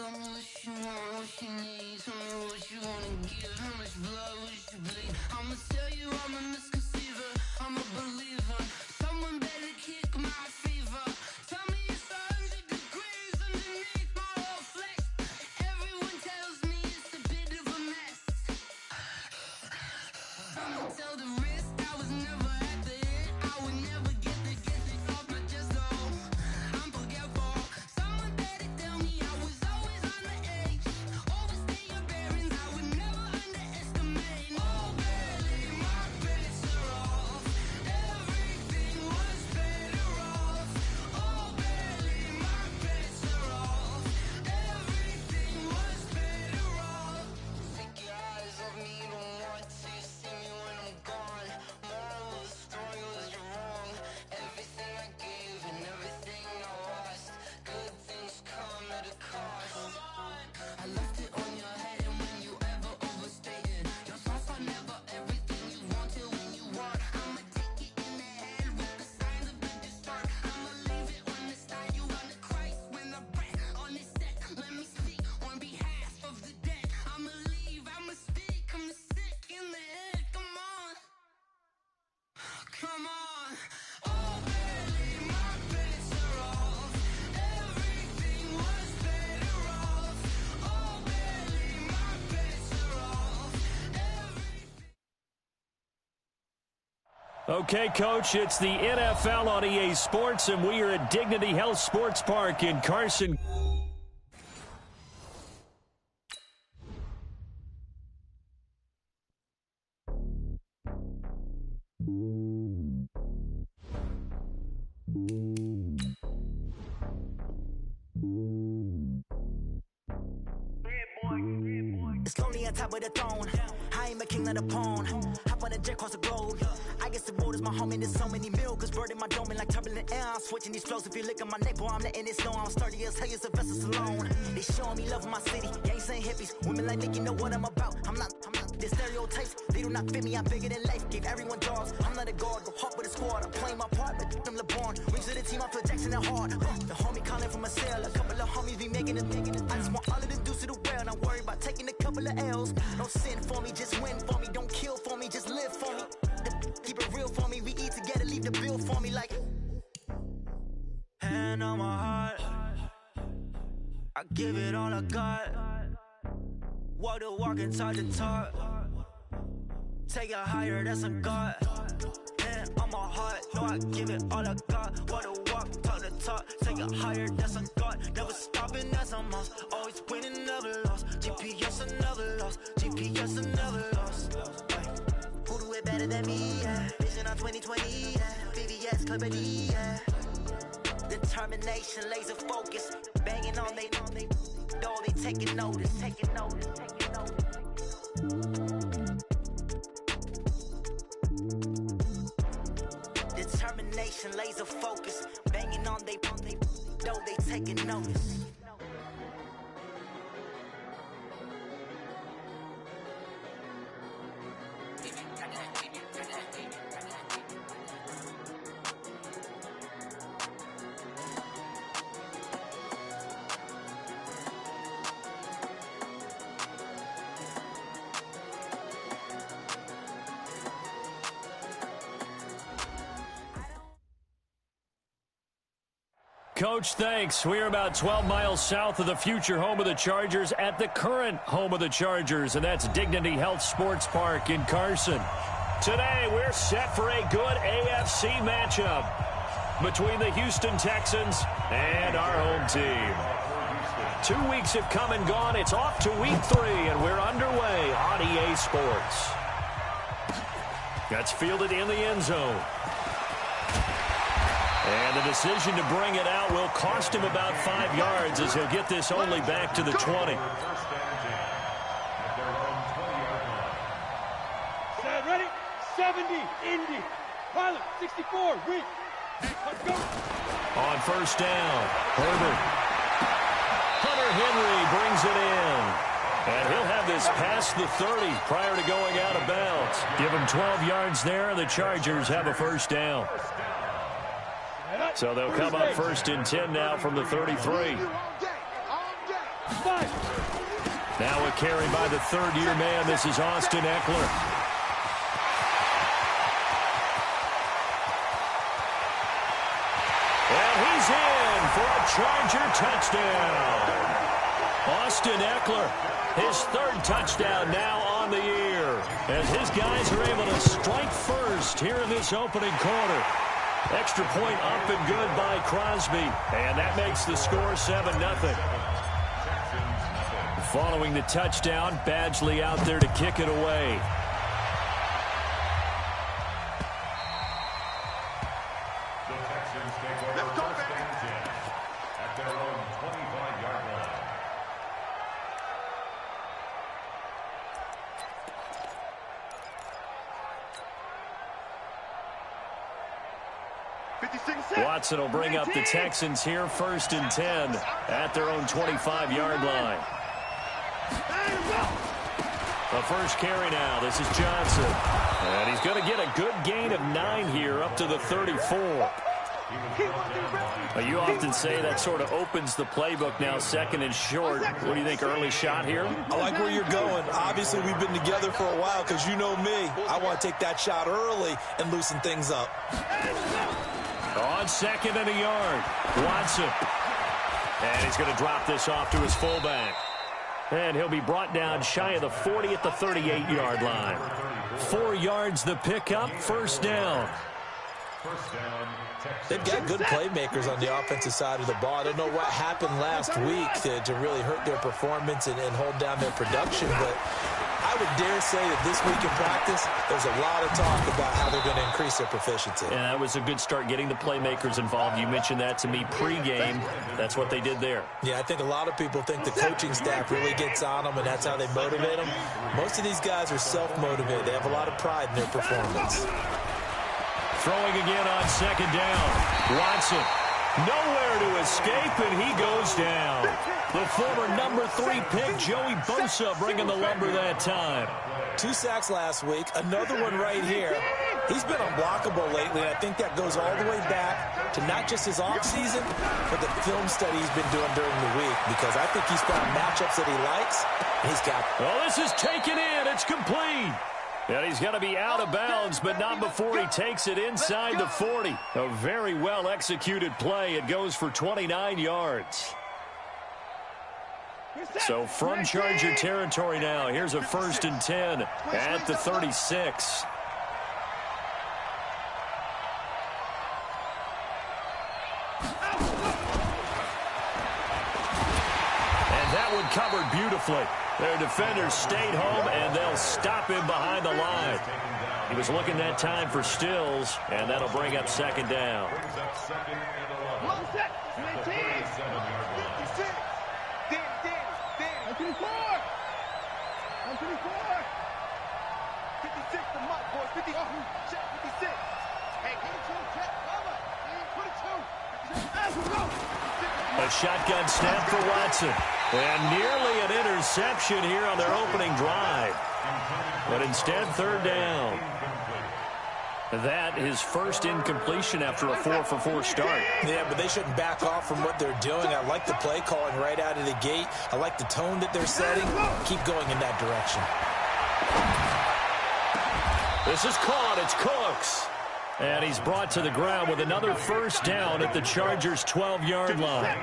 Tell me what you want, what you need. Tell me what you wanna give. How much blood would you bleed? I'ma tell you I'm a misconceiver. I'm a believer. Someone better kick my fever. Tell me it's 100 degrees underneath my whole flesh. Everyone tells me it's a bit of a mess. I'ma tell the risk I was never at the end. I would never get this off my chest though. I'm forgetful. Someone better tell me I was always on the edge. Overstay your bearings, I would never underestimate. Oh, barely, my bets are off. Everything was better off. Oh, barely, my bets are off. Everything was better off. Take your eyes off me, don't want to see me when I'm gone. Moral of the story was you're wrong. Everything I gave and everything I lost. Good things come at a cost. I left it on your head, and when you ever overstay it, your thoughts are never everything you want till when you want. I'ma take it in the head with the signs of a start. I'ma leave it on the side. You on the Christ when I breath on this set. Let me speak on behalf of the dead. I'ma leave, I'ma speak. I'm sick in the head. Come on, come on. Oh, barely, my bets are off. Everything was better off. Oh, barely, my bets are off. Okay, Coach, it's the NFL on EA Sports, and we are at Dignity Health Sports Park in Carson. It's lonely on top of the throne. I ain't a king of the pawn. Hop on a jet across the globe. I guess the road is my home and there's so many milk. Cause bird in my dome and like turbulent air. I'm switching these flows. If you look at my neck, boy, I'm letting it snow. I'm sturdy as hell, as Sylvester Stallone. They showing me love in my city. Gangs saying hippies. Women like Nick, you know what I'm about. I'm not the stereotypes. They do not fit me. I'm bigger than life. Gave everyone jobs. I'm not a guard. Go hard with a squad. I'm playing my part, but I'm LeBron. Rings to the team. I feel Jackson and hard. The homie calling from a cell. A couple of homies be making it. I just want all of the dudes to do well. Not worry about taking a couple of L's. Don't sin for me, just win for me. Don't kill for me, just live for me. Keep it real for me. We eat together, leave the bill for me like. Hand on my heart, I give it all I got. Walk the walk and talk the talk. Take it higher, that's a God. Hand on my heart, no, I give it all I got. Walk the walk, talk the talk. Take it higher, that's a God. Never stopping, that's a must. Always winning, never lost. GPS, I never lost. GPS, I never lost. Who do it better than me? Yeah. Vision on 2020. Yeah. VVS, Clarity. Yeah. Determination, laser focus. Banging on they door, they taking notice. Taking notice. Taking notice. Determination, laser focus. Banging on they door, they taking notice. Coach, thanks. We're about 12 miles south of the future home of the Chargers at the current home of the Chargers, and that's Dignity Health Sports Park in Carson. Today, we're set for a good AFC matchup between the Houston Texans and our home team. 2 weeks have come and gone. It's off to week 3, and we're underway on EA Sports. That's fielded in the end zone. And the decision to bring it out will cost him about 5 yards as he'll get this only back to the 20. Set, ready? 70, Indy. Pilot, 64, reach. Let's go. On first down, Herbert. Hunter Henry brings it in. And he'll have this past the 30 prior to going out of bounds. Give him 12 yards there, and the Chargers have a first down. So they'll come up first and 10 now from the 33. Now a carry by the third-year man. This is Austin Eckler. And he's in for a Charger touchdown. Austin Eckler, his third touchdown now on the year, as his guys are able to strike first here in this opening quarter. Extra point up and good by Crosby, and that makes the score 7-0. Following the touchdown, Badgley out there to kick it away. Watson will bring up the Texans here, 1st and 10 at their own 25-yard line. The first carry now. This is Johnson. And he's going to get a good gain of 9 here up to the 34. You often say that sort of opens the playbook now, 2nd and short. What do you think, early shot here? I like where you're going. Obviously, we've been together for a while because you know me. I want to take that shot early and loosen things up. On 2nd and a yard, Watson. And he's going to drop this off to his fullback. And he'll be brought down shy of the 40 at the 38-yard line. 4 yards the pickup, 1st down. They've got good playmakers on the offensive side of the ball. I don't know what happened last week to really hurt their performance and hold down their production, but I would dare say that this week in practice, there's a lot of talk about how they're going to increase their proficiency. And that was a good start, getting the playmakers involved. You mentioned that to me pregame. That's what they did there. Yeah, I think a lot of people think the coaching staff really gets on them, and that's how they motivate them. Most of these guys are self-motivated. They have a lot of pride in their performance. Throwing again on 2nd down. Watson, nowhere to escape, and he goes down. The former number 3 pick, Joey Bosa, bringing the lumber that time. 2 sacks last week, another one right here. He's been unblockable lately, and I think that goes all the way back to not just his offseason, but the film study he's been doing during the week, because I think he's found matchups that he likes, and he's got... Well, this is taken in. It's complete. And he's going to be out of bounds, but not before he takes it inside the 40. A very well-executed play. It goes for 29 yards. So from Charger territory now, here's a 1st and 10 at the 36. And that one covered beautifully. Their defenders stayed home, and they'll stop him behind the line. He was looking that time for Stills, and that'll bring up 2nd down. A shotgun snap for Watson. And nearly an interception here on their opening drive. But instead, 3rd down. That is first incompletion after a 4-for-4 start. Yeah, but they shouldn't back off from what they're doing. I like the play calling right out of the gate. I like the tone that they're setting. Keep going in that direction. This is caught. It's Cooks. And he's brought to the ground with another 1st down at the Chargers' 12-yard line.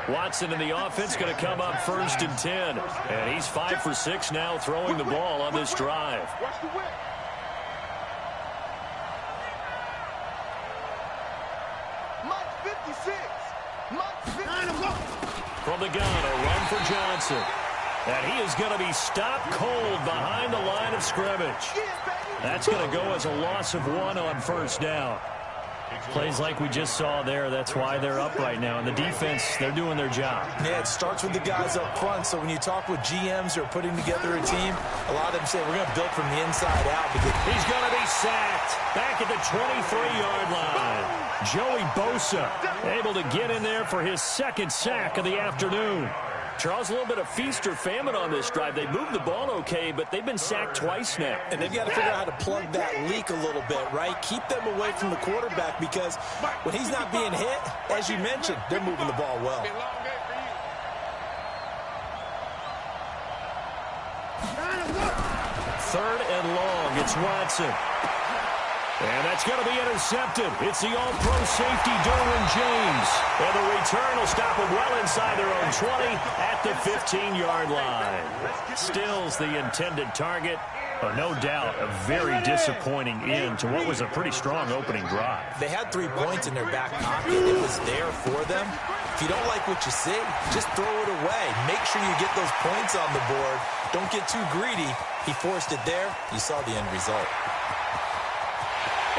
Watson in the offense going to come up 1st and 10. And he's 5 for 6 now throwing the ball on this drive. From the gun, a run for Johnson. And he is going to be stopped cold behind the line of scrimmage. That's going to go as a loss of 1 on 1st down. Plays like we just saw there, that's why they're up right now. And the defense, they're doing their job. Yeah, it starts with the guys up front. So when you talk with GMs who are putting together a team, a lot of them say we're going to build from the inside out. Because he's going to be sacked back at the 23-yard line. Joey Bosa able to get in there for his 2nd sack of the afternoon. Charles, a little bit of feast or famine on this drive. They moved the ball okay, but they've been sacked twice now. And they've got to figure out how to plug that leak a little bit, right? Keep them away from the quarterback, because when he's not being hit, as you mentioned, they're moving the ball well. 3rd and long. It's Watson. And that's going to be intercepted. It's the all-pro safety, Derwin James. And the return will stop them well inside their own 20 at the 15-yard line. Stills the intended target. But no doubt, a very disappointing end to what was a pretty strong opening drive. They had 3 points in their back pocket. It was there for them. If you don't like what you see, just throw it away. Make sure you get those points on the board. Don't get too greedy. He forced it there. You saw the end result.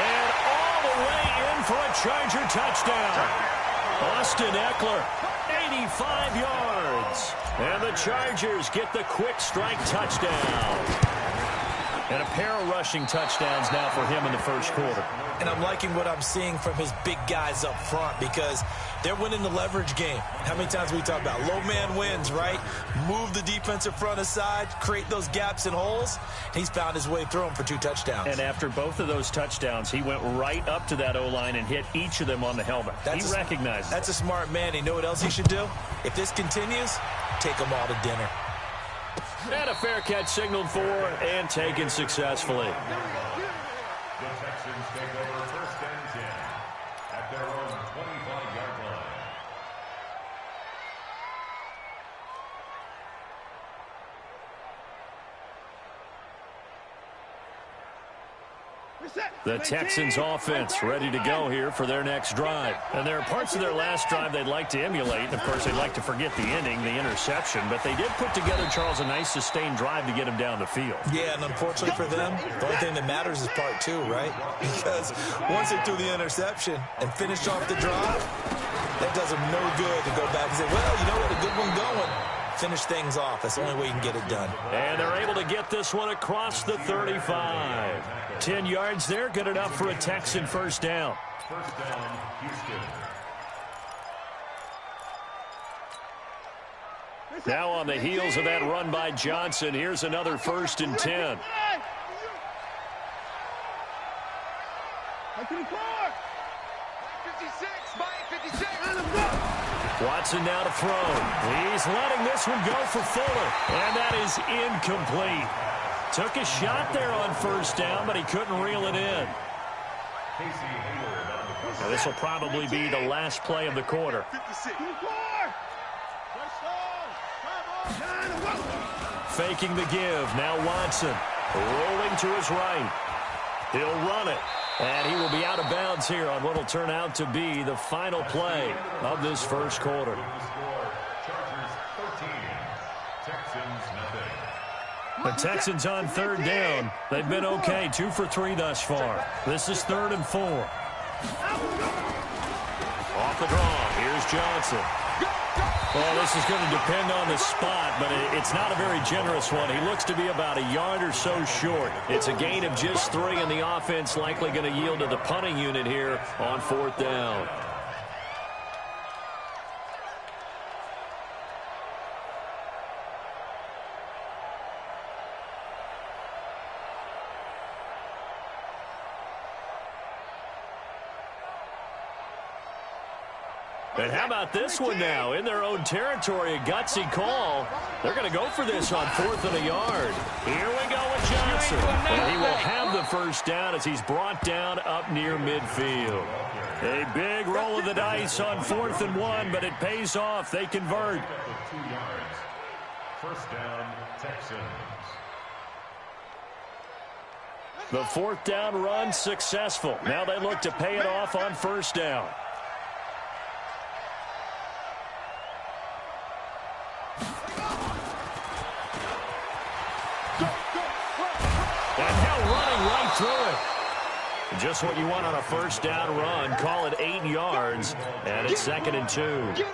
And all the way in for a Charger touchdown. Austin Eckler, 85 yards. And the Chargers get the quick strike touchdown. And a pair of rushing touchdowns now for him in the first quarter. And I'm liking what I'm seeing from his big guys up front because they're winning the leverage game. How many times we talk about low man wins, right? Move the defensive front aside, create those gaps and holes. He's found his way through them for 2 touchdowns. And after both of those touchdowns, he went right up to that O-line and hit each of them on the helmet. He recognized it. That's a smart man. You know what else he should do? If this continues, take them all to dinner. And a fair catch signaled for and taken successfully. The Texans take over 1st and 10 at their own 25-yard line. The Texans offense ready to go here for their next drive. And there are parts of their last drive they'd like to emulate. And, of course, they'd like to forget the inning, the interception. But they did put together, Charles, a nice sustained drive to get him down the field. Yeah, and unfortunately for them, the only thing that matters is part 2, right? Because once they threw the interception and finished off the drive, that does them no good to go back and say, well, you know what, a good one going. Finish things off. That's the only way you can get it done. And they're able to get this one across the 35. 10 yards there, good enough for a Texan first down. First down, Houston. Now on the heels of that run by Johnson, here's another 1st and 10. Watson now to throw. He's letting this one go for Fuller, and that is incomplete. Took a shot there on first down, but he couldn't reel it in. Now this will probably be the last play of the quarter. Faking the give. Now Watson rolling to his right. He'll run it. And he will be out of bounds here on what will turn out to be the final play of this first quarter. Chargers 13, Texans nothing. The Texans on 3rd down. They've been okay, 2 for 3 thus far. This is 3rd and 4. Off the draw, here's Johnson. Well, this is going to depend on the spot, but it's not a very generous one. He looks to be about a yard or so short. It's a gain of just 3, and the offense likely going to yield to the punting unit here on 4th down. And how about this one now? In their own territory, a gutsy call. They're going to go for this on 4th and a yard. Here we go with Johnson. And he will have the first down as he's brought down up near midfield. A big roll of the dice on 4th and 1, but it pays off. They convert. 2 yards. First down, Texans. The 4th down run successful. Now they look to pay it off on first down. Through it. Just what you want on a first down run. Call it 8 yards, and it's 2nd and 2.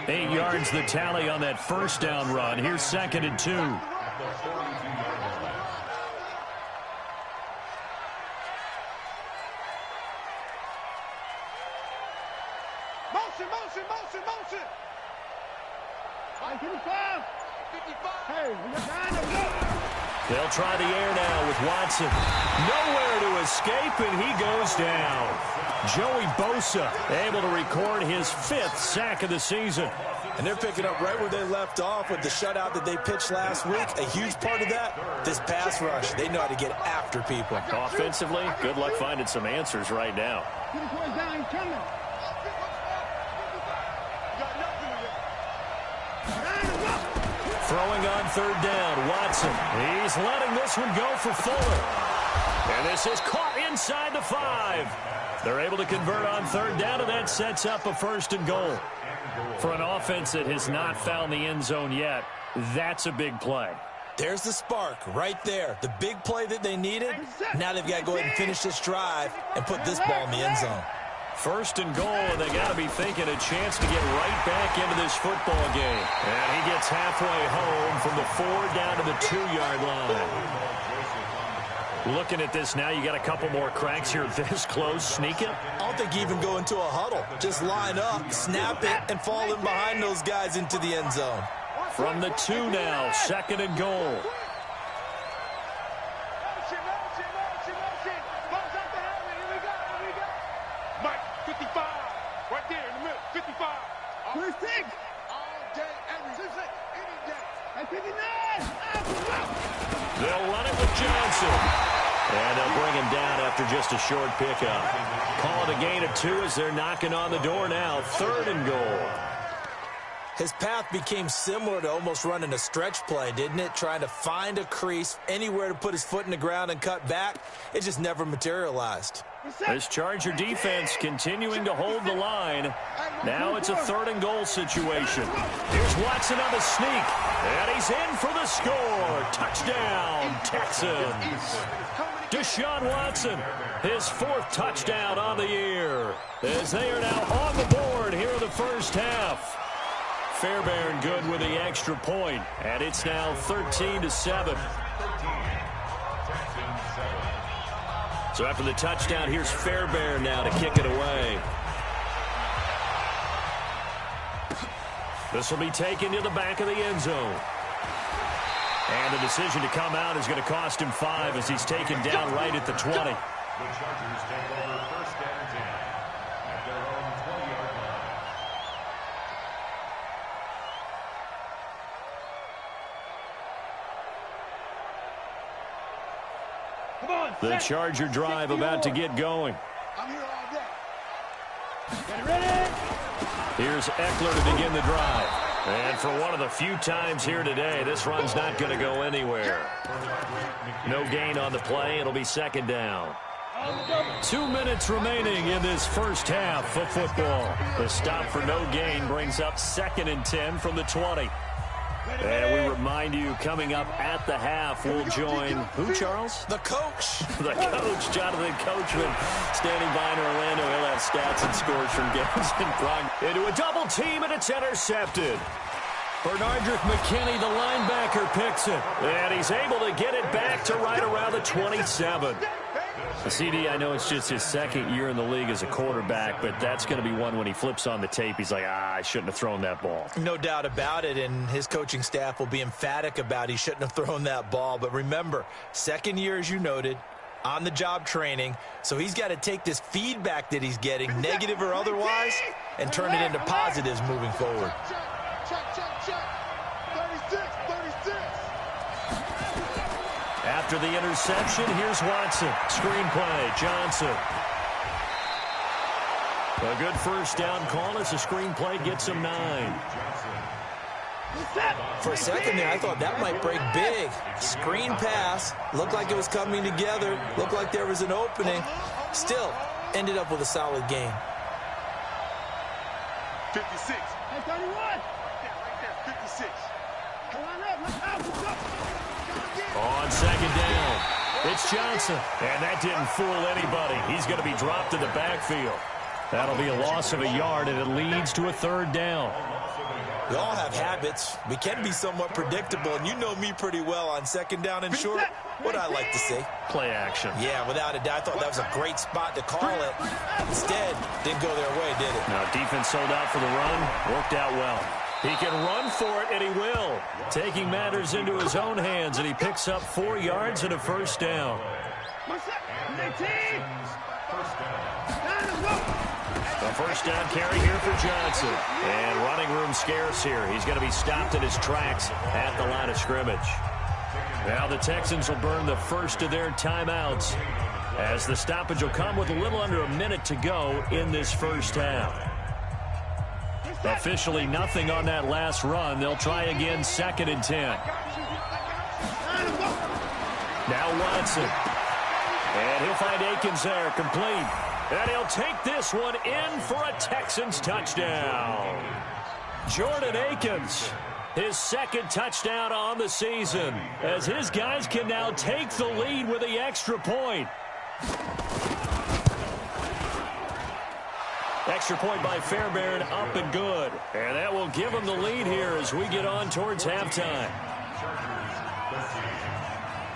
8 yards the tally on that first down run. Here's 2nd and 2. Motion, motion, motion, motion. 55. Hey, we got 9 to go. They'll try the air now with Watson. Nowhere to escape, and he goes down. Joey Bosa able to record his 5th sack of the season. And they're picking up right where they left off with the shutout that they pitched last week. A huge part of that, this pass rush. They know how to get after people. Offensively, good luck finding some answers right now. Throwing on 3rd down, Watson. He's letting this one go for Fuller. And this is caught inside the 5. They're able to convert on 3rd down, and that sets up a 1st and goal. For an offense that has not found the end zone yet, that's a big play. There's the spark right there. The big play that they needed. Now they've got to go ahead and finish this drive and put this ball in the end zone. 1st and goal, and they got to be thinking a chance to get right back into this football game. And he gets halfway home from the 4 down to the 2-yard line. Looking at this now, you got a couple more cracks here this close. Sneak it? I don't think you even go into a huddle. Just line up, snap it, and fall in behind those guys into the end zone. From the 2 now, 2nd and goal. Mike, 55. Right there in the middle, 55. Where's Tig? All day, every day, any day. At 59. They'll run it with Johnson. And they'll bring him down after just a short pickup. Call it a gain of 2 as they're knocking on the door now. 3rd and goal. His path became similar to almost running a stretch play, didn't it? Trying to find a crease, anywhere to put his foot in the ground and cut back. It just never materialized. This Charger defense continuing to hold the line. Now it's a 3rd and goal situation. Here's Watson on the sneak. And he's in for the score. Touchdown, Texans. Deshaun Watson, his 4th touchdown on the year. As they are now on the board here in the first half. Fairbairn good with the extra point, and it's now 13-7. So after the touchdown, here's Fairbairn now to kick it away. This will be taken to the back of the end zone. And the decision to come out is going to cost him 5 as he's taken down right at the 20. The Chargers take over 1st and 10 at their own 20-yard line. Come on, The Charger drive about to get going. I'm here all day. Get ready. Here's Eckler to begin the drive. And for one of the few times here today, this run's not going to go anywhere. No gain on the play. It'll be 2nd down. 2 minutes remaining in this first half of football. The stop for no gain brings up 2nd and 10 from the 20. And we remind you, coming up at the half, we'll join who, Charles? The coach. The coach, Jonathan Coachman, standing by in Orlando. He'll have stats and scores from games in progress. Into a double team, and it's intercepted. Bernardrick McKinney, the linebacker, picks it. And he's able to get it back to right around the 27. The CD, I know it's just his 2nd year in the league as a quarterback, but that's going to be one when he flips on the tape. He's like, I shouldn't have thrown that ball. No doubt about it, and his coaching staff will be emphatic about he shouldn't have thrown that ball. But remember, 2nd year, as you noted, on-the-job training, so he's got to take this feedback that he's getting, negative or otherwise, and turn it into positives moving forward. Check. 36. After the interception, here's Watson. Screenplay, Johnson. A good 1st down call as the screenplay gets him 9. For a second there, I thought that might break big. Screen pass. Looked like it was coming together. Looked like there was an opening. Still, ended up with a solid game. 56. Hey, 31. Right there, 56. Come on up. Let's out. On 2nd down, it's Johnson. And that didn't fool anybody. He's going to be dropped in the backfield. That'll be a loss of a yard, and it leads to a 3rd down. We all have habits. We can be somewhat predictable, and you know me pretty well on 2nd down and short. What I like to say? Play action. Yeah, without a doubt. I thought that was a great spot to call it. Instead, didn't go their way, did it? Now, defense sold out for the run. Worked out well. He can run for it, and he will. Taking matters into his own hands, and he picks up 4 yards and a first down. A first down carry here for Johnson. And running room scarce here. He's going to be stopped in his tracks at the line of scrimmage. Now the Texans will burn the first of their timeouts, as the stoppage will come with a little under a minute to go in this first half. Officially nothing on that last run. They'll try again, 2nd and 10. Now Watson. And he'll find Akins there, complete. And he'll take this one in for a Texans touchdown. Jordan Akins, his 2nd touchdown on the season, as his guys can now take the lead with the extra point. Extra point by Fairbairn, up and good. And that will give him the lead here as we get on towards halftime.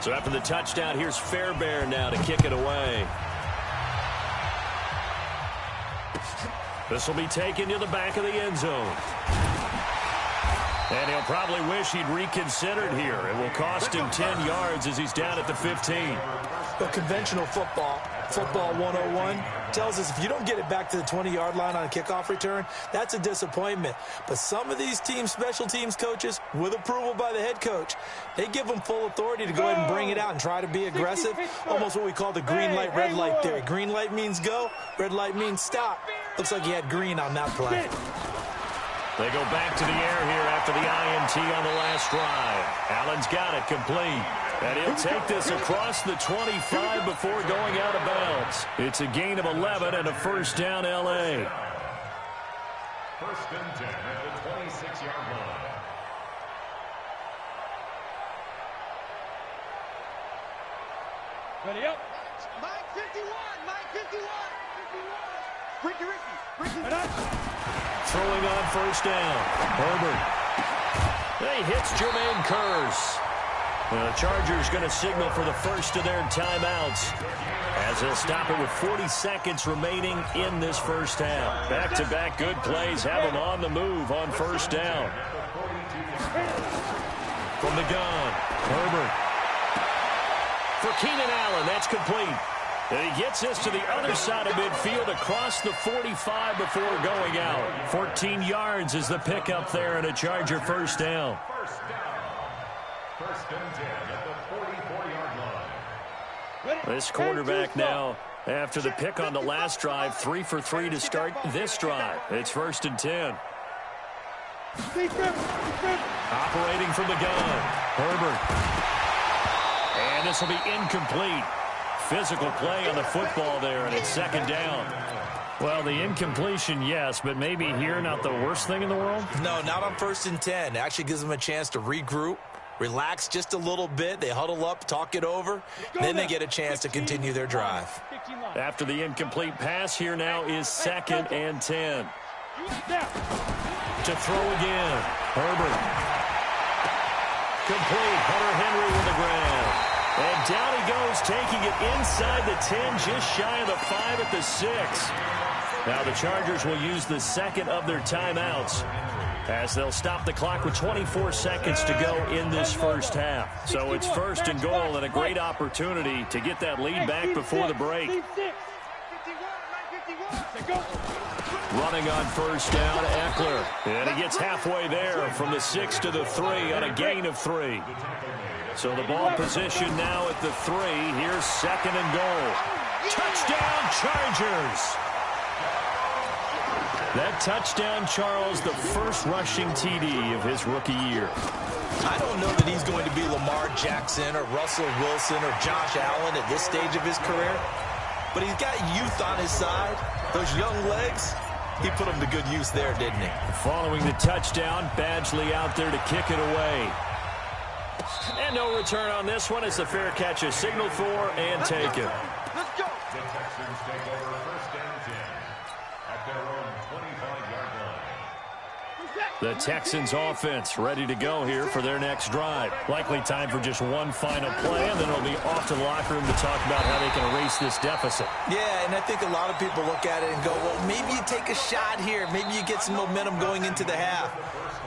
So after the touchdown, here's Fairbairn now to kick it away. This will be taken to the back of the end zone. And he'll probably wish he'd reconsidered here. It will cost him 10 yards as he's down at the 15. But conventional football 101, tells us if you don't get it back to the 20-yard line on a kickoff return, that's a disappointment. But some of these teams, special teams coaches, with approval by the head coach, they give them full authority to go ahead and bring it out and try to be aggressive. Almost what we call the green light, red light theory. Green light means go, red light means stop. Looks like he had green on that play. They go back to the air here after the INT on the last drive. Allen's got it complete. And he'll take this across the 25 before going out of bounds. It's a gain of 11 and a first down, L.A. First and 10 at the 26-yard line. Ready up. Mike 51, Mike 51. Ricky. Throwing on first down. Herbert. He hits Jermaine Kearse. The Chargers going to signal for the first of their timeouts, as they'll stop it with 40 seconds remaining in this first half. Back-to-back good plays have them on the move on first down. From the gun, Herbert. For Keenan Allen, that's complete. And he gets this to the other side of midfield across the 45 before going out. 14 yards is the pickup there and a Charger first down. First and 10 at the 44-yard line. This quarterback now, after the pick on the last drive, 3 for 3 to start this drive. It's first and 10. Operating from the gun, Herbert. And this will be incomplete. Physical play on the football there, and it's second down. Well, the incompletion, yes, but maybe here not the worst thing in the world? No, not on first and 10. It actually gives them a chance to regroup, relax just a little bit. They huddle up, talk it over, then they get a chance to continue their drive. After the incomplete pass, here now is second and 10. To throw again, Herbert. Complete, Hunter Henry with the ground. And down he goes, taking it inside the 10, just shy of the 5 at the 6. Now the Chargers will use the second of their timeouts, as they'll stop the clock with 24 seconds to go in this first half. So it's first and goal, and a great opportunity to get that lead back before the break. Running on first down, Eckler. And he gets halfway there from the 6 to the 3 on a gain of 3. So the ball position now at the 3. Here's second and goal. Touchdown, Chargers! That touchdown, Charles, the first rushing TD of his rookie year. I don't know that he's going to be Lamar Jackson or Russell Wilson or Josh Allen at this stage of his career, but he's got youth on his side. Those young legs, he put them to good use there, didn't he? Following the touchdown, Badgley out there to kick it away. And no return on this one as the fair catch is signaled for and taken. Let's go. The Texans take over first and 10 at their own 25-yard line. The Texans offense ready to go here for their next drive. Likely time for just one final play, and then it'll be off to the locker room to talk about how they can erase this deficit. Yeah, and I think a lot of people look at it and go, well, maybe you take a shot here. Maybe you get some momentum going into the half.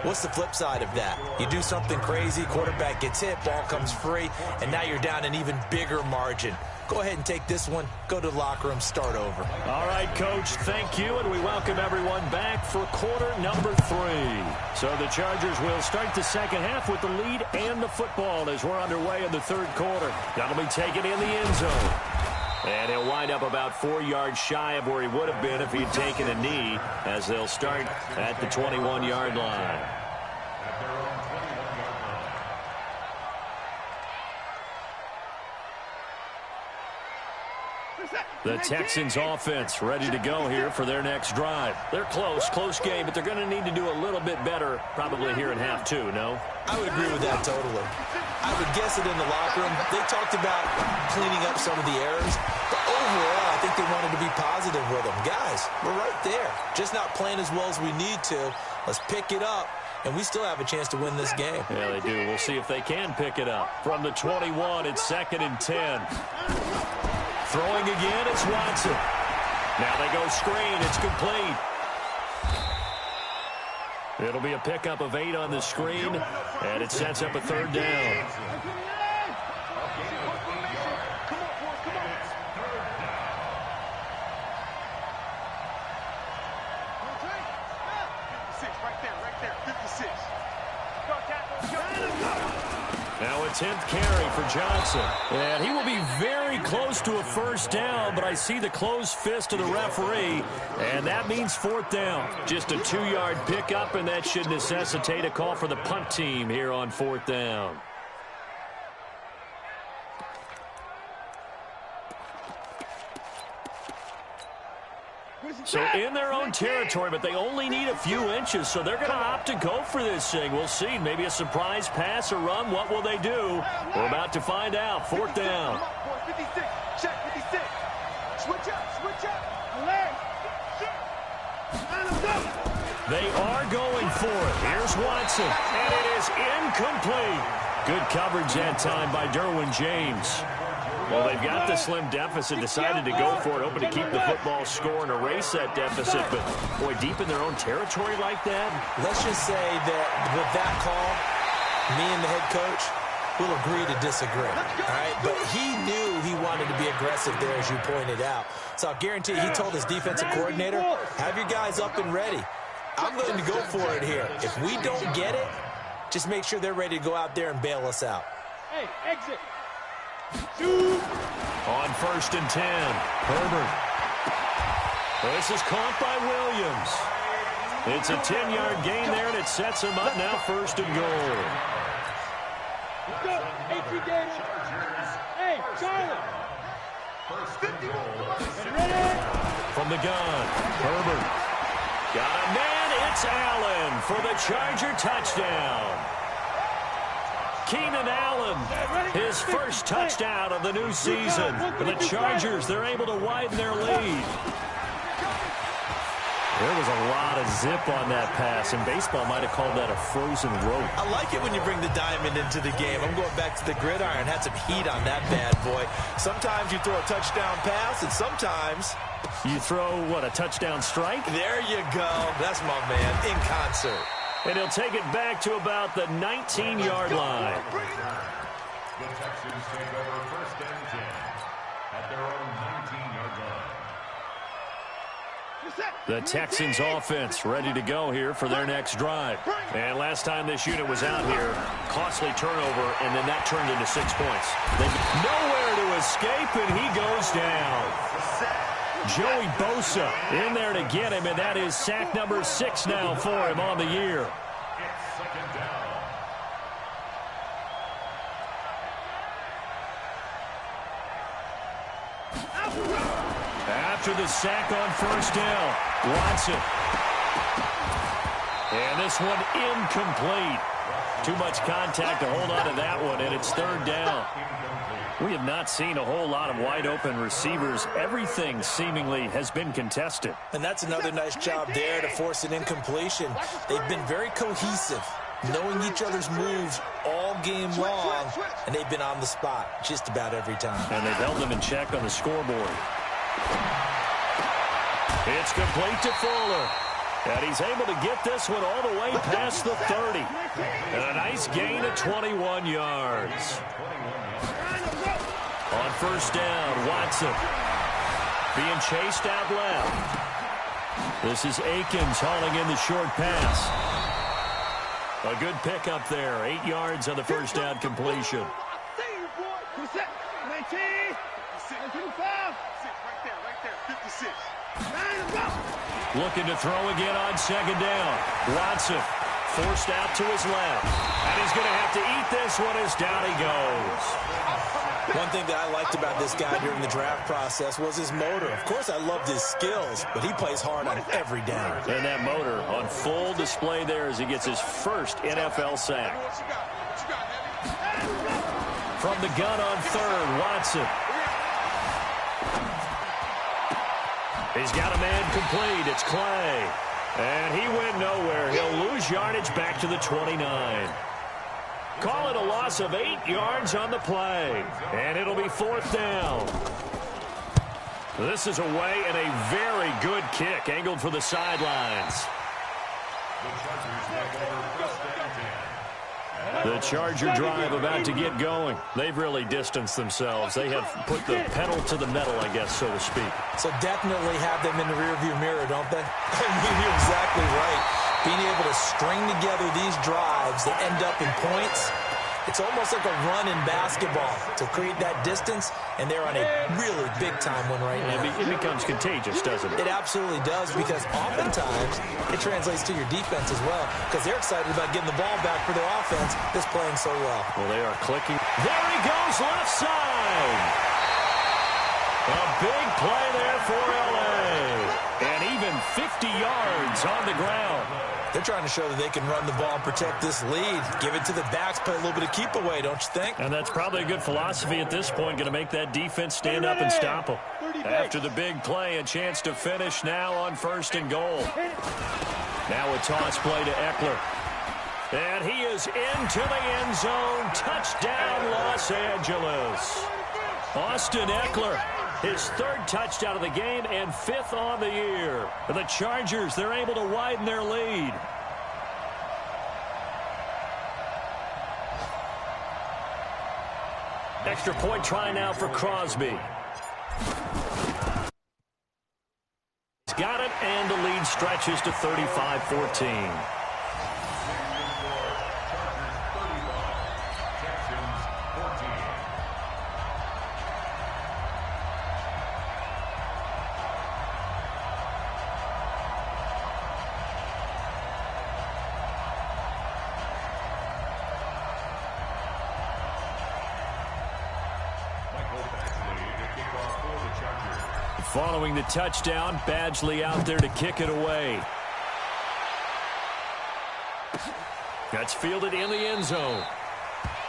What's the flip side of that? You do something crazy, quarterback gets hit, ball comes free, and now you're down an even bigger margin. Go ahead and take this one, go to the locker room, start over. All right, Coach, thank you, and we welcome everyone back for quarter number 3. So the Chargers will start the second half with the lead and the football as we're underway in the third quarter. That'll be taken in the end zone. And he'll wind up about 4 yards shy of where he would have been if he'd taken a knee, as they'll start at the 21-yard line. The Texans offense ready to go here for their next drive. They're close game, but they're going to need to do a little bit better probably here in half 2, no? I would agree with that totally. I would guess it in the locker room. They talked about cleaning up some of the errors, but overall, I think they wanted to be positive with them. Guys, we're right there. Just not playing as well as we need to. Let's pick it up, and we still have a chance to win this game. Yeah, they do. We'll see if they can pick it up. From the 21, it's 2nd and 10. Throwing again, it's Watson. Now they go screen. It's complete. It'll be a pickup of 8 on the screen, and it sets up a 3rd down. Now a 10th carry for Johnson. And he will be very close to a 1st down, but I see the closed fist of the referee, and that means 4th down. Just a 2-yard pickup, and that should necessitate a call for the punt team here on 4th down. So in their own territory, but they only need a few inches, so they're going to opt to go for this thing. We'll see. Maybe a surprise pass or run. What will they do? We're about to find out. 4th down. 56. Check 56. Switch up. They are going for it. Here's Watson, and it is incomplete. Good coverage that time by Derwin James. Well, they've got the slim deficit, decided to go for it, hoping to keep the football score and erase that deficit. But, boy, deep in their own territory like that. Let's just say that with that call, me and the head coach will agree to disagree. All right? But he knew he wanted to be aggressive there, as you pointed out. So I'll guarantee you, he told his defensive coordinator, have your guys up and ready. I'm going to go for it here. If we don't get it, just make sure they're ready to go out there and bail us out. Hey, exit. On 1st and 10, Herbert. This is caught by Williams. It's a 10-yard gain there, and it sets him up now 1st and goal. Let's go. 18 games. Hey, Charlie. Ready? From the gun, Herbert. Got a man. It's Allen for the Charger touchdown. Keenan Allen, his first touchdown of the new season. For the Chargers, they're able to widen their lead. There was a lot of zip on that pass, and baseball might have called that a frozen rope. I like it when you bring the diamond into the game. I'm going back to the gridiron. Had some heat on that bad boy. Sometimes you throw a touchdown pass, and sometimes you throw, what, a touchdown strike? There you go. That's my man, in concert. And he'll take it back to about the 19-yard line. The Texans take over 1st and 10 at their own 19-yard line. The Texans offense ready to go here for their next drive. And last time this unit was out here, costly turnover, and then that turned into 6 points. Nowhere to escape, and he goes down. Joey Bosa in there to get him, and that is sack number 6 now for him on the year. It's 2nd down. After the sack on 1st down, Watson. And this one incomplete. Too much contact to hold on to that one, and it's 3rd down. We have not seen a whole lot of wide-open receivers. Everything seemingly has been contested. And that's another nice job there to force an incompletion. They've been very cohesive, knowing each other's moves all game long, and they've been on the spot just about every time. And they've held them in check on the scoreboard. It's complete to Fuller. And he's able to get this one all the way past the 30. And a nice gain of 21 yards. On first down, Watson being chased out left. This is Akins hauling in the short pass. A good pickup there. 8 yards on the first down completion. Looking to throw again on second down. Watson forced out to his left. And he's going to have to eat this one as down he goes. One thing that I liked about this guy during the draft process was his motor. Of course, I loved his skills, but he plays hard on every down. And that motor on full display there as he gets his first NFL sack. From the gun on third, Watson. He's got a man complete. It's Clay. And he went nowhere. He'll lose yardage back to the 29. Call it a loss of 8 yards on the play. And it'll be fourth down. This is away and a very good kick angled for the sidelines. The Charger drive about to get going. They've really distanced themselves. They have put the pedal to the metal, I guess, so to speak. So definitely have them in the rearview mirror, don't they? I mean, you're exactly right. Being able to string together these drives that end up in points, it's almost like a run in basketball to create that distance, and they're on a really big-time one right now. It becomes contagious, doesn't it? It absolutely does, because oftentimes it translates to your defense as well, because they're excited about getting the ball back for their offense that's playing so well. Well, they are clicking. There he goes, left side. A big play there for L.A. And even 50 yards on the ground. They're trying to show that they can run the ball and protect this lead. Give it to the backs, play a little bit of keep away, don't you think? And that's probably a good philosophy at this point, going to make that defense stand up and stop them. After the big play, a chance to finish now on first and goal. Now a toss play to Eckler. And he is into the end zone. Touchdown, Los Angeles. Austin Eckler. His third touchdown of the game and fifth on the year. The Chargers, they're able to widen their lead. Extra point try now for Crosby. He's got it, and the lead stretches to 35-14. Following the touchdown, Badgley out there to kick it away. That's fielded in the end zone.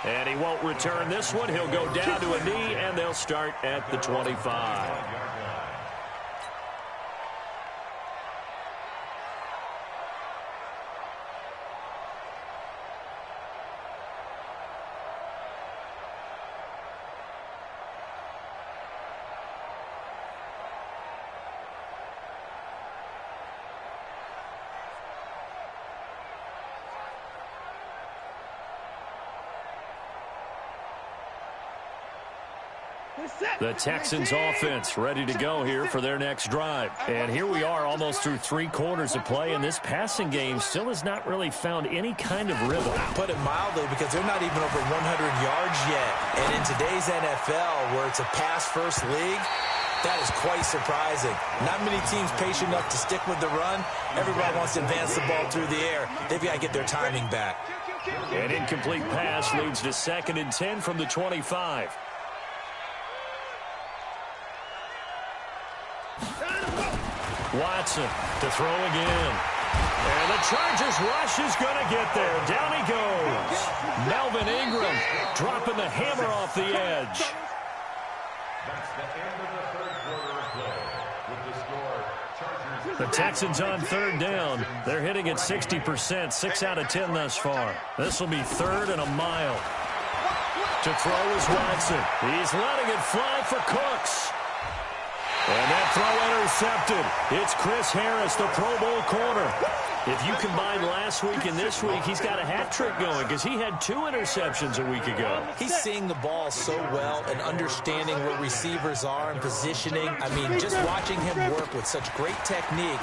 And he won't return this one. He'll go down to a knee, and they'll start at the 25. The Texans offense ready to go here for their next drive. And here we are almost through 3 quarters of play, and this passing game still has not really found any kind of rhythm. Put it mildly, because they're not even over 100 yards yet. And in today's NFL, where it's a pass-first league, that is quite surprising. Not many teams patient enough to stick with the run. Everybody wants to advance the ball through the air. They've got to get their timing back. An incomplete pass leads to 2nd and 10 from the 25. Watson to throw again. And the Chargers rush is going to get there. Down he goes. Melvin Ingram dropping the hammer off the edge. That's the end of the third quarter of play. With the score, Chargers. The Texans on third down. They're hitting at 60%, 6 out of 10 thus far. This will be 3rd and a mile. To throw is Watson. He's letting it fly for Cooks. And that throw intercepted. It's Chris Harris, the Pro Bowl corner. If you combine last week and this week, he's got a hat trick going because he had 2 interceptions a week ago. He's seeing the ball so well and understanding where receivers are and positioning. I mean, just watching him work with such great technique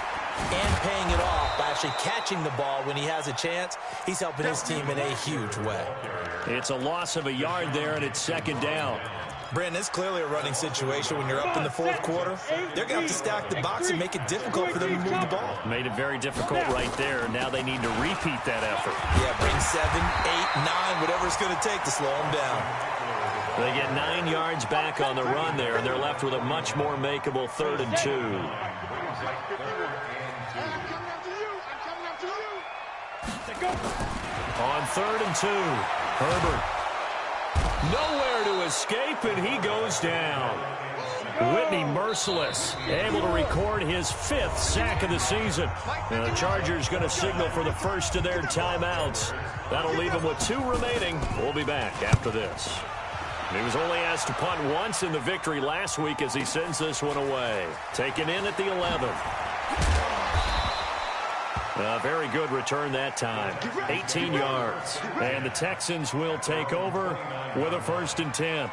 and paying it off by actually catching the ball when he has a chance, he's helping his team in a huge way. It's a loss of a yard there, and it's 2nd down. Brandon, it's clearly a running situation when you're up in the 4th quarter. They're going to have to stack the box and make it difficult for them to move the ball. Made it very difficult right there. Now they need to repeat that effort. Yeah, bring 7, 8, 9, whatever it's going to take to slow them down. They get 9 yards back on the run there, and they're left with a much more makeable 3rd and 2. On 3rd and 2, Herbert. Nowhere to escape, and he goes down. Whitney merciless, able to record his 5th sack of the season. And the Chargers going to signal for the first of their timeouts. That'll leave them with 2 remaining. We'll be back after this. He was only asked to punt once in the victory last week as he sends this one away. Taken in at the 11. A very good return that time. 18 yards. And the Texans will take over with a 1st and 10.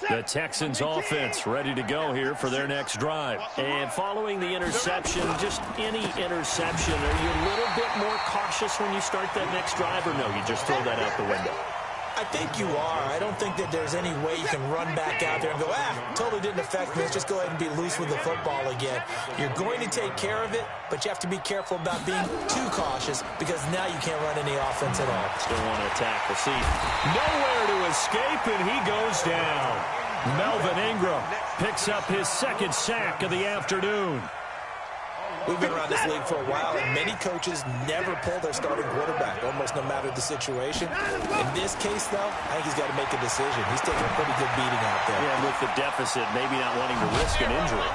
The Texans offense ready to go here for their next drive. And following the interception, just any interception, are you a little bit more cautious when you start that next drive, or no, you just throw that out the window? I think you are. I don't think that there's any way you can run back out there and go, totally didn't affect me. Let's just go ahead and be loose with the football again. You're going to take care of it, but you have to be careful about being too cautious because now you can't run any offense at all. Still want to attack. We'll see. Nowhere to escape, and he goes down. Melvin Ingram picks up his 2nd sack of the afternoon. We've been around this league for a while, and many coaches never pull their starting quarterback, almost no matter the situation. In this case, though, I think he's got to make a decision. He's taking a pretty good beating out there. Yeah, with the deficit, maybe not wanting to risk an injury.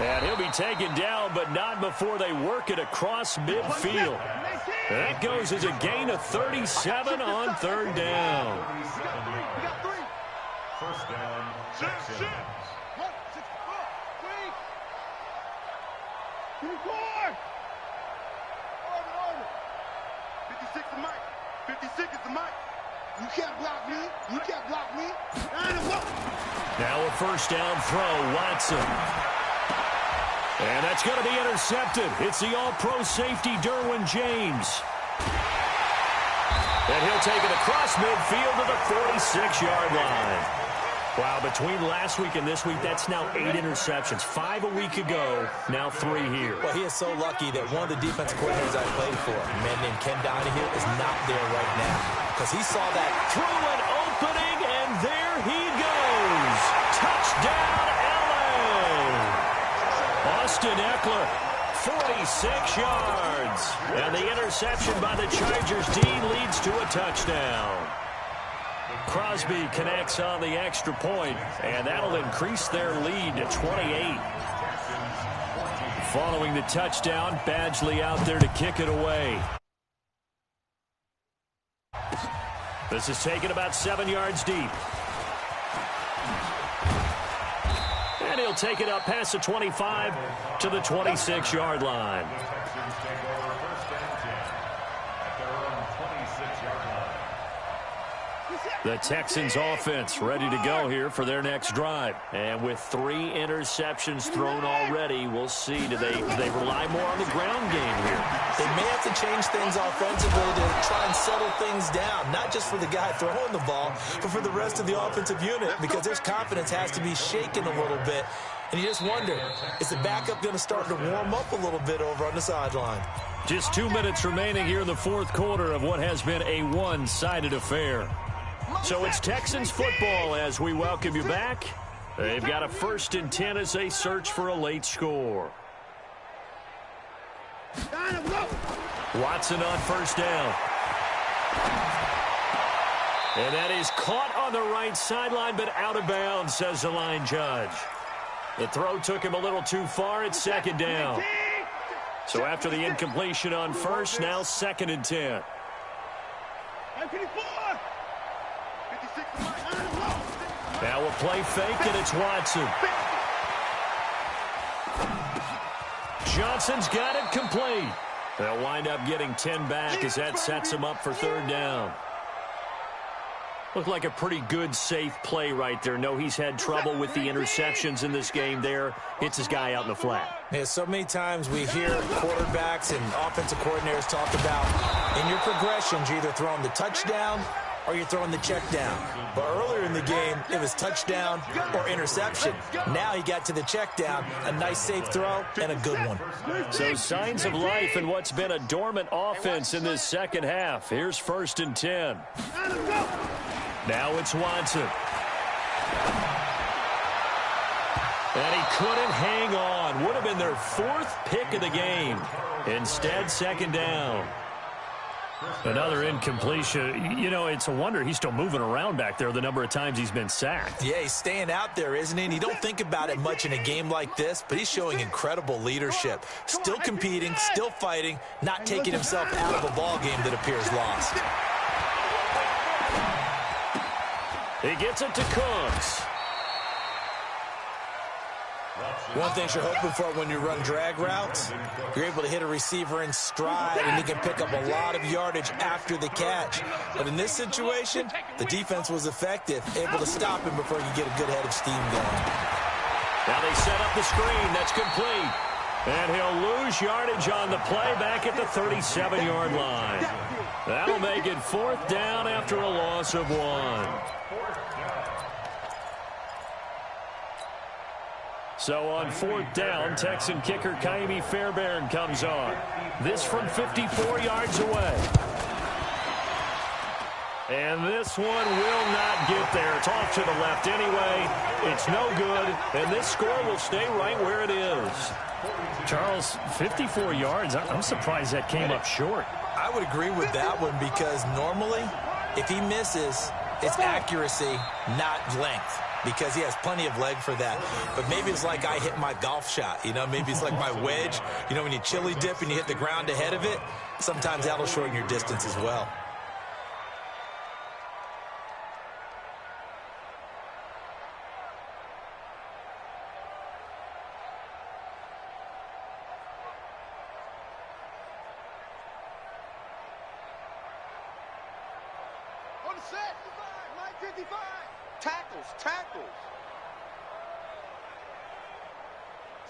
And he'll be taken down, but not before they work it across midfield. That goes as a gain of 37 on 3rd down. 1st down, Texans. 56 is Mike. 56 is the Mike. You can't block me. You can't block me. Now a 1st down throw, Watson. And that's going to be intercepted. It's the all-pro safety, Derwin James. And he'll take it across midfield to the 46-yard line. Wow, between last week and this week, that's now 8 interceptions. 5 a week ago, now 3 here. Well, he is so lucky that one of the defense coordinators I played for, a man named Ken Donahue, is not there right now. Because he saw that through an opening, and there he goes. Touchdown, LA! Austin Eckler, 46 yards. And the interception by the Chargers D leads to a touchdown. Crosby connects on the extra point, and that'll increase their lead to 28. Following the touchdown, Badgley out there to kick it away. This is taken about 7 yards deep. And he'll take it up past the 25 to the 26-yard line. The Texans offense ready to go here for their next drive. And with 3 interceptions thrown already, we'll see. Do they rely more on the ground game here? They may have to change things offensively to try and settle things down. Not just for the guy throwing the ball, but for the rest of the offensive unit. Because their confidence has to be shaken a little bit. And you just wonder, is the backup going to start to warm up a little bit over on the sideline? Just 2 minutes remaining here in the 4th quarter of what has been a one-sided affair. So it's Texans football as we welcome you back. They've got a 1st and 10 as they search for a late score. Watson on 1st down. And that is caught on the right sideline, but out of bounds, says the line judge. The throw took him a little too far. It's 2nd down. So after the incompletion on first, now 2nd and 10. 54. 56 to Mike. Now a play fake, and it's Watson. Johnson's got it complete. They'll wind up getting 10 back as that sets him up for 3rd down. Looked like a pretty good, safe play right there. No, he's had trouble with the interceptions in this game there. Hits his guy out in the flat. Yeah, so many times we hear quarterbacks and offensive coordinators talk about in your progressions, you're either throwing the touchdown or you're throwing the check down. But earlier in the game, it was touchdown or interception. Now he got to the check down, a nice safe throw, and a good one. So signs of life in what's been a dormant offense in this second half. Here's 1st and 10. Now it's Watson. And he couldn't hang on. Would have been their 4th pick of the game. Instead, 2nd down. Another incompletion. You know, it's a wonder he's still moving around back there the number of times he's been sacked. Yeah, he's staying out there, isn't he? And you don't think about it much in a game like this, but he's showing incredible leadership. Still competing, still fighting, not taking himself out of a ball game that appears lost. He gets it to Cooks. One thing you're hoping for when you run drag routes, you're able to hit a receiver in stride, and he can pick up a lot of yardage after the catch. But in this situation, the defense was effective, able to stop him before he could get a good head of steam going. Now they set up the screen. That's complete. And he'll lose yardage on the play back at the 37-yard line. That'll make it 4th down after a loss of 1. So on 4th down, Texan kicker Kaimi Fairbairn comes on. This from 54 yards away. And this one will not get there. It's off to the left anyway. It's no good. And this score will stay right where it is. Charles, 54 yards. I'm surprised that came up short. I would agree with that one because normally, if he misses, it's accuracy, not length, because he has plenty of leg for that. But maybe it's like I hit my golf shot, you know, maybe it's like my wedge. You know, when you chili dip and you hit the ground ahead of it, sometimes that'll shorten your distance as well. On the set. 55. Tackles.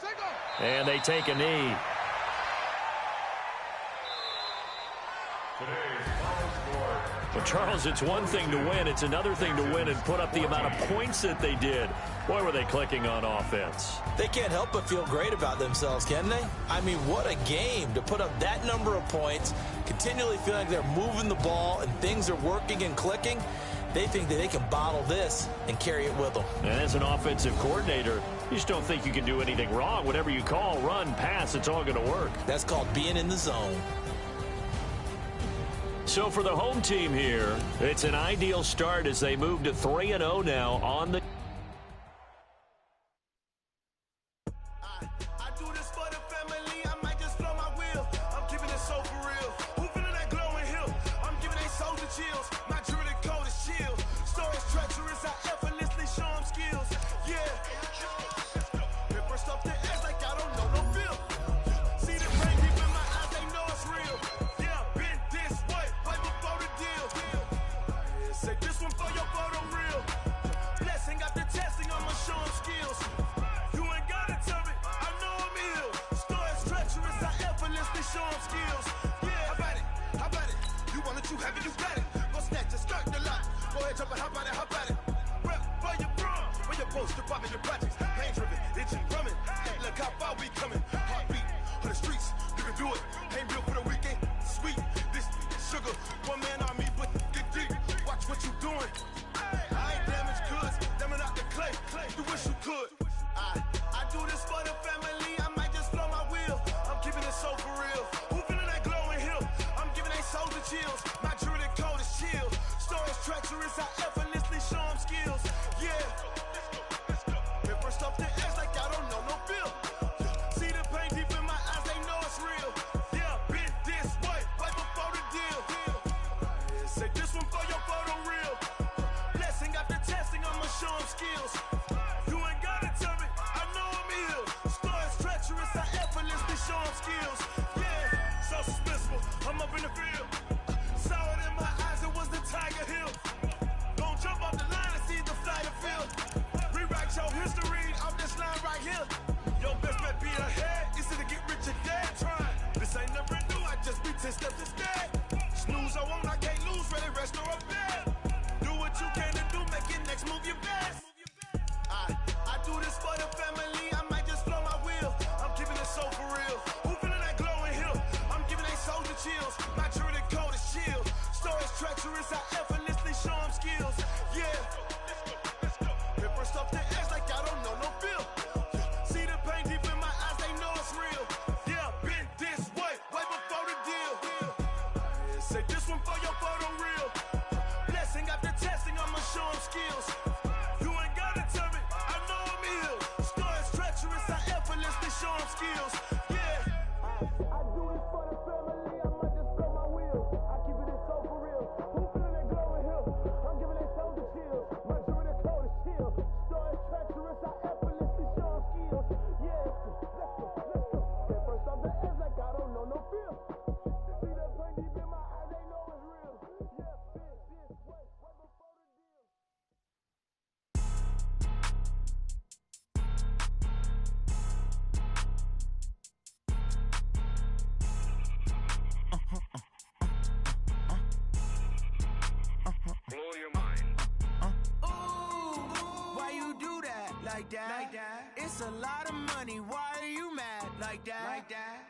Single. And they take a knee. Well, Charles, it's one thing to win. It's another thing to win and put up the amount of points that they did. Boy, were they clicking on offense. They can't help but feel great about themselves, can they? I mean, what a game to put up that number of points, continually feel like they're moving the ball and things are working and clicking. They think that they can bottle this and carry it with them. And as an offensive coordinator, you just don't think you can do anything wrong. Whatever you call, run, pass, it's all going to work. That's called being in the zone. So for the home team here, it's an ideal start as they move to 3-0 now on the arm skills. You ain't gotta tell me, I know I'm ill. Stories treacherous, I effortlessly show them skills. Yeah, so suspenseful, I'm up in the field. Saw it in my eyes, it was the Tiger Hill. Don't jump off the line and see the flight of field. Rewrite your history off this line right here. Your best bet be ahead, easy to get rich or dead trying. This ain't never new, I just be 10 steps instead. Snooze, I won't, I can't lose, ready, rest or a bed. Do what you can to do, make your next move your best. I do this for the family, I might just flow my wheel. I'm keeping it so for real. Who feeling that glowing hill? I'm giving they soldier chills. My truly code is chill. Stories treacherous, I effortlessly show them skills. Yeah. Paper stuff to edge like I don't know no feel. See the pain deep in my eyes, they know it's real. Yeah, been this way before the deal. Say this one for your photo reel. Blessing after testing, I'ma show them skills. You ain't gotta tell me, I know I'm ill. Stories treacherous, I effortlessly show them skills. Yeah. I do this for the family, I might just blow my wheel. I keep it so for real. Who feeling that glowing hill? I'm giving they soldier chills. My jury code is chill. Stories treacherous, I effortlessly show them skills. Yeah, let's go. Get first off the edge like I don't know no feel. See the pain deep in my eyes, they know it's real. Yeah, been this way before the deal. Blow your mind. Ooh, why you do that like that? It's a lot of money. Why are you mad like that?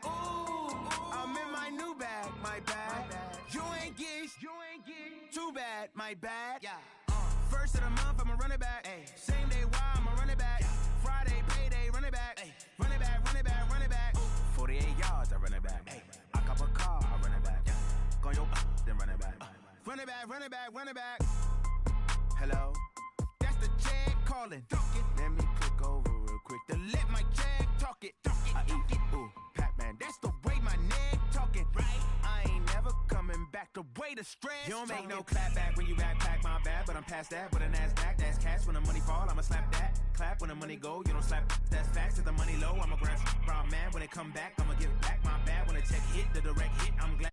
Ooh, I'm in my new bag, my bad. You ain't getting too bad, my bad. Yeah. First of the month, I'ma run it back. Ay. Same day, why I'ma run it back. Friday, payday, run it back. Ay. Run it back, run it back, run it back. 48 yards, I run it back. Ay. I cop a car, I run it back. Go your then run it back. Run it back, run it back, run it back. Hello, that's the jag calling. Let me click over real quick to let my jag talk it. I eat it, ooh, Pac-Man. That's the way my neck talking. Right, I ain't never coming back. The way the stress. You don't make no clap back when you backpack, my bad. But I'm past that with a NASDAQ. That's cash when the money fall. I'ma slap that. Clap when the money go. You don't slap. That's facts. If the money low, I'ma grab. Brown man when it come back, I'ma give back my bad. When the check hit, the direct hit, I'm glad.